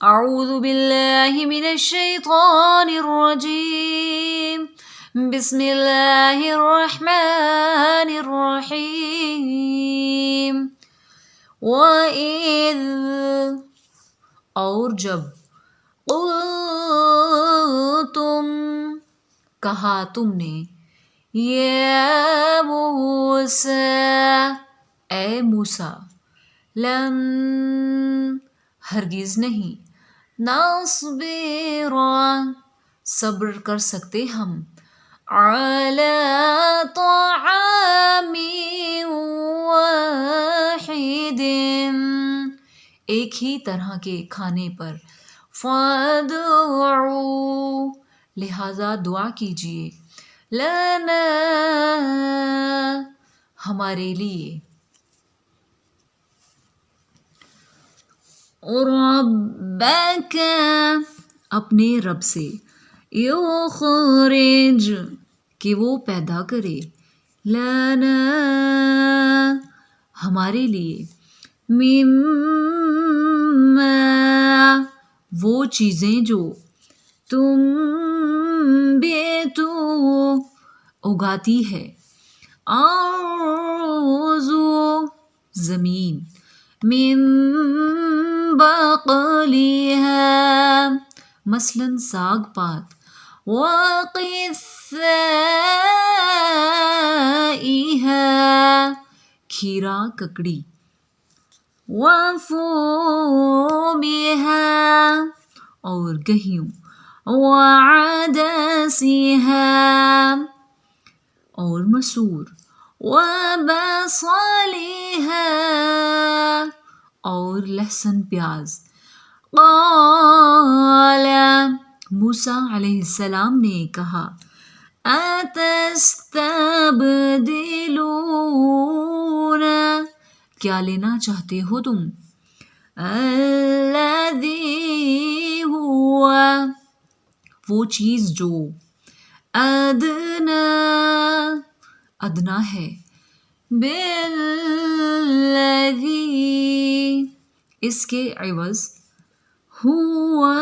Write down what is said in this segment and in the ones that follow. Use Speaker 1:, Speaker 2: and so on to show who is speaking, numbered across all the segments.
Speaker 1: اعوذ باللہ من الشیطان الرجیم بسم اللہ الرحمن الرحیم وَإِذْ اور جب قُلْتُمْ کہا تم نے یا موسیٰ اے موسیٰ لن ہرگز نہیں نصبر صبر کر سکتے ہم علی طعام واحد ایک ہی طرح کے کھانے پر فادعوا لہذا دعا کیجیے لنا ہمارے لیے ربک اپنے رب سے یخرج کہ وہ پیدا کرے لنا ہمارے لیے مما وہ چیزیں جو تم بیتو اگاتی ہے ارض زمین من بقلها مثلاً ساگ پات وقثائها کھیرا ککڑی وفومها اور گہیوں وعدسها اور مسور وبصلها اور لہسن پیاز قال موسیٰ علیہ السلام نے کہا اتستبدلون کیا لینا چاہتے ہو تم الذی ہوا وہ چیز جو ادنا ہے بالذی اس کے عوض ہوا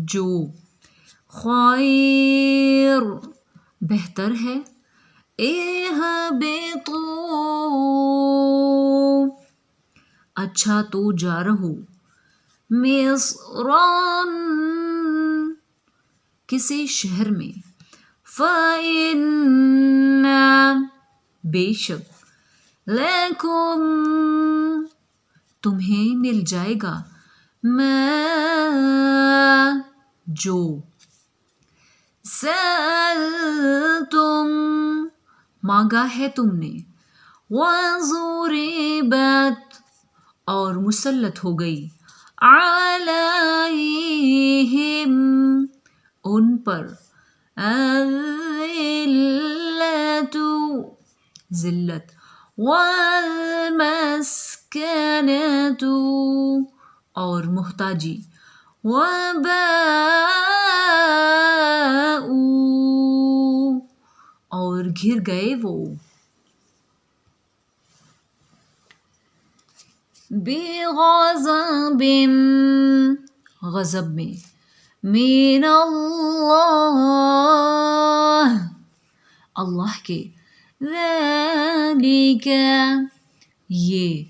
Speaker 1: جو خیر بہتر ہے اہبطوا اچھا تو جا رہو مصرا کسی شہر میں فإن بے شک لکم تمہیں مل جائے گا ما جو سألتم مانگا ہے تم نے وضربت اور مسلط ہو گئی علیہم ان پر الذلت ذلت والمسکنۃ اور محتاجی وباءوا اور گھر گئے وہ بغضب غضب میں من اللہ کے ذالک یہ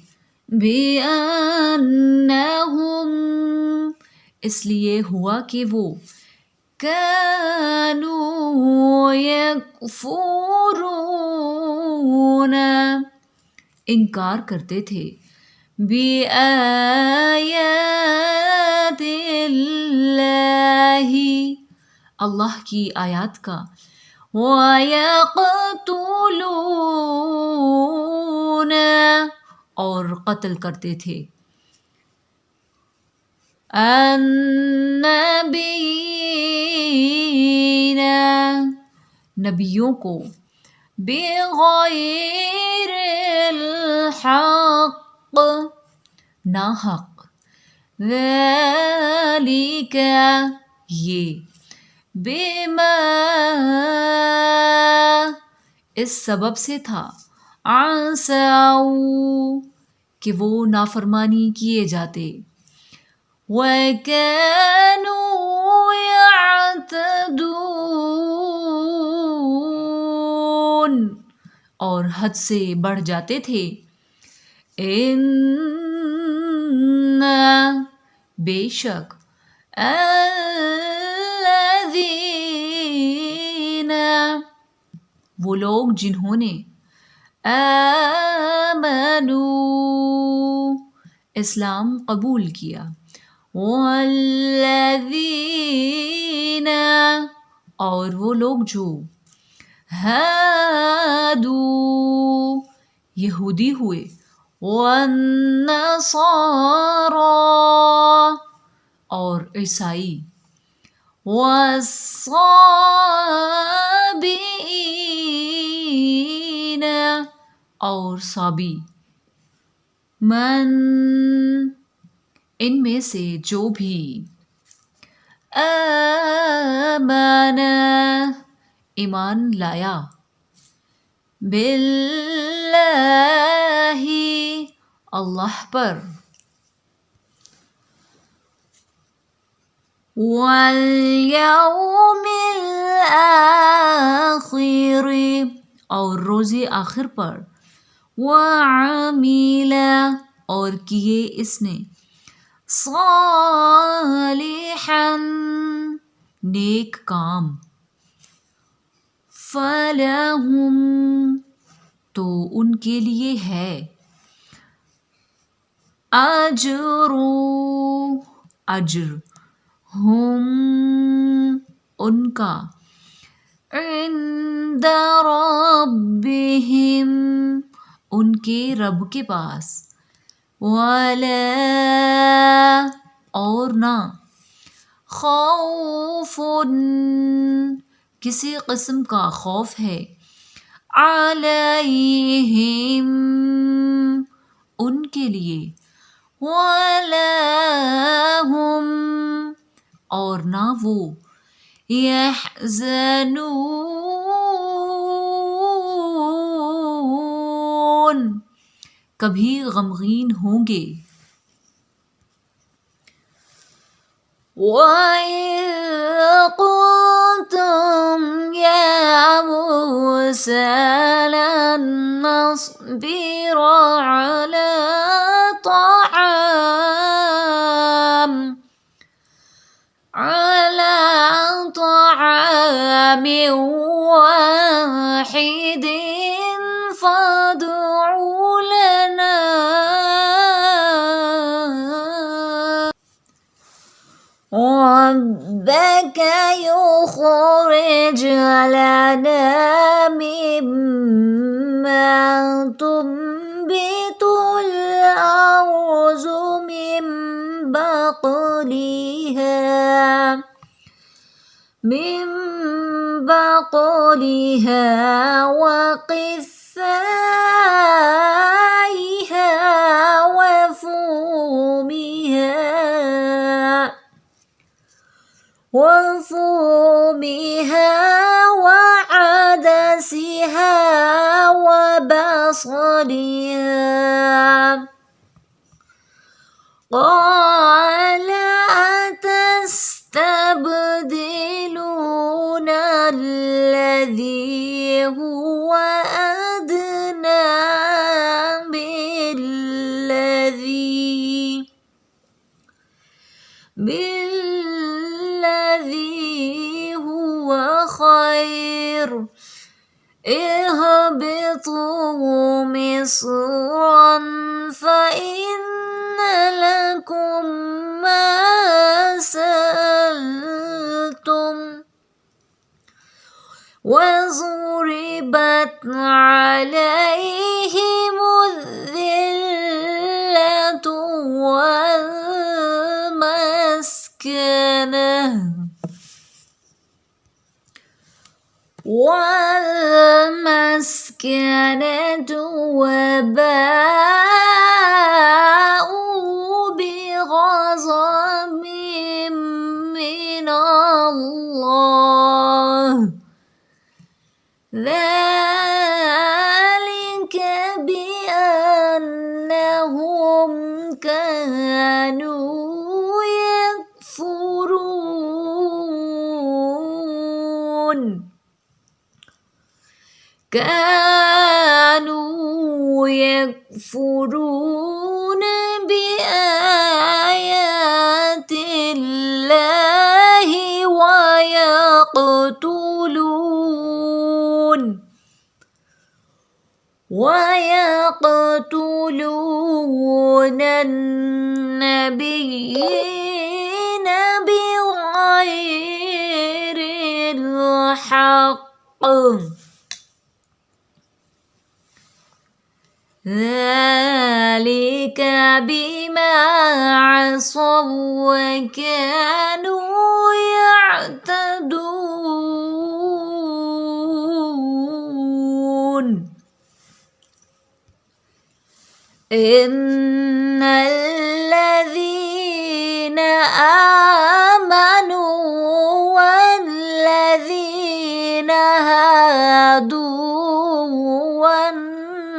Speaker 1: بأنہم اس لیے ہوا کہ وہ کانوا یکفرون انکار کرتے تھے بآیات اللہ اللہ کی آیات کا وَيَقْتُلُونَ اور قتل کرتے تھے النبیین نبیوں کو بغیر الحق ناحق ذالک یہ بما اس سبب سے تھا عصوا کہ وہ نافرمانی کیے جاتے وَكَانُوا يَعْتَدُونَ اور حد سے بڑھ جاتے تھے. اِنَّ بے شک الَّذِينَ وہ لوگ جنہوں نے آمنوا اسلام قبول کیا، والذین اور وہ لوگ جو ہادوا یہودی ہوئے، والنصارى اور عیسائی، والصابئین اور صابی، من ان میں سے جو بھی آمن ایمان لایا، باللہ اللہ پر، والیوم الآخر اور روز آخر پر، وعمل اور کیے اس نے، صالحا نیک کام، فلہم تو ان کے لیے ہے، اجر ہم ان کا، عند ربہم ان کے رب کے پاس، ولا اور نہ، خوف کسی قسم کا خوف ہے، علیہم ان کے لیے، ولا ہم اور نہ وہ، یحزنون کبھی غمگین ہوں گے. وَإِذْ قُلْتُمْ يَا مُوسَىٰ لَن نَّصْبِرَ عَلَىٰ طَعَامٍ وَاحِدٍ فَادْعُ لَنَا رَبَّكَ يُخْرِجْ لَنَا مِمَّا تُنبِتُ الْأَرْضُ مِن بَقْلِهَا وَقِثَّائِهَا وَفُومِهَا وَعَدَسِهَا وَبَصَلِهَا قَالَ أَتَسْتَبْدِلُونَ الَّذِي هُوَ أَدْنَىٰ بِالَّذِي هُوَ خَيْرٌ اهْبِطُوا مِصْرًا فَإِنَّ لَكُم مَّا سَأَلْتُمْ وَضُرِبَتْ عَلَيْهِمُ الذِّلَّةُ وَالْمَسْكَنَةُ وَبَاءُوا بِغَضَبٍ مِّنَ اللَّهِ ذَلِكَ بِأَنَّهُمْ كَانُوا كانوا يكفرون بآيات الله ويقتلون النبيين بغير الحق ذلك بما عصوا وكانوا يعتدون إن الذين آمنوا والذين هادوا والنصارى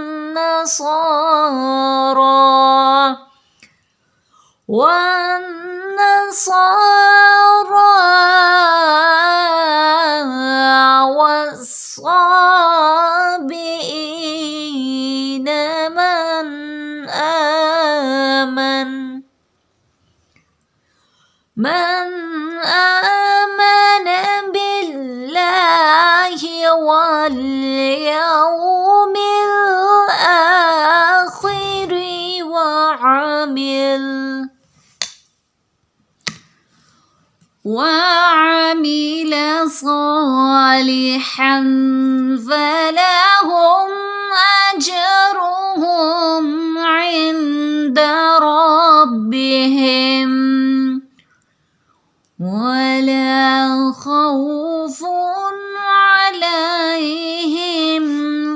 Speaker 1: والصابئين من آمن بالله واليوم الآخر وعمل صالحا فلهم أجرهم عند ربهم ولا خوف عليهم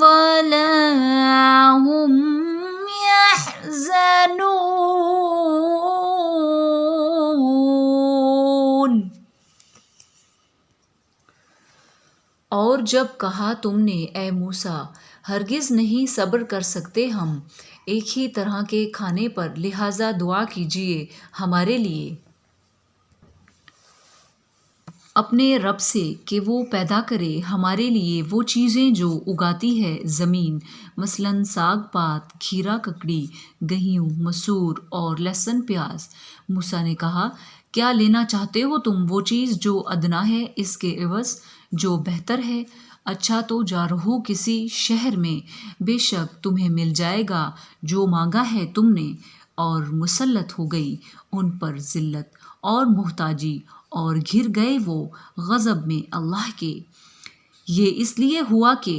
Speaker 1: ولا هم يحزنون۔ اور جب کہا تم نے اے موسیٰ ہرگز نہیں صبر کر سکتے ہم ایک ہی طرح کے کھانے پر، لہٰذا دعا کیجیے ہمارے لیے اپنے رب سے کہ وہ پیدا کرے ہمارے لیے وہ چیزیں جو اگاتی ہے زمین، مثلاً ساگ پات، کھیرا ککڑی، گیہوں، مسور اور لہسن پیاز۔ موسیٰ نے کہا کیا لینا چاہتے ہو تم وہ چیز جو ادنا ہے اس کے عوض جو بہتر ہے؟ اچھا تو جا رہو کسی شہر میں، بے شک تمہیں مل جائے گا جو مانگا ہے تم نے، اور مسلط ہو گئی ان پر ذلت اور محتاجی اور گھر گئے وہ غضب میں اللہ کے۔ یہ اس لیے ہوا کہ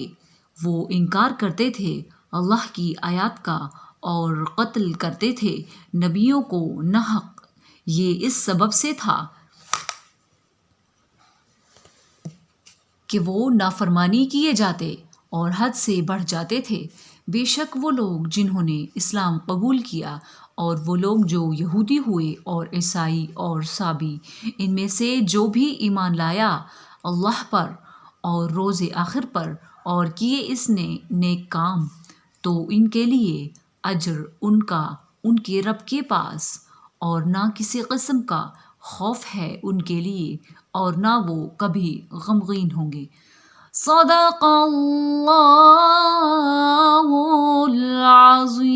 Speaker 1: وہ انکار کرتے تھے اللہ کی آیات کا اور قتل کرتے تھے نبیوں کو ناحق۔ یہ اس سبب سے تھا کہ وہ نافرمانی کیے جاتے اور حد سے بڑھ جاتے تھے۔ بے شک وہ لوگ جنہوں نے اسلام قبول کیا اور وہ لوگ جو یہودی ہوئے اور عیسائی اور صابی، ان میں سے جو بھی ایمان لایا اللہ پر اور روز آخر پر اور کیے اس نے نیک کام، تو ان کے لیے اجر ان کا ان کے رب کے پاس، اور نہ کسی قسم کا خوف ہے ان کے لیے اور نہ وہ کبھی غمگین ہوں گے۔ صدق اللہ العظیم۔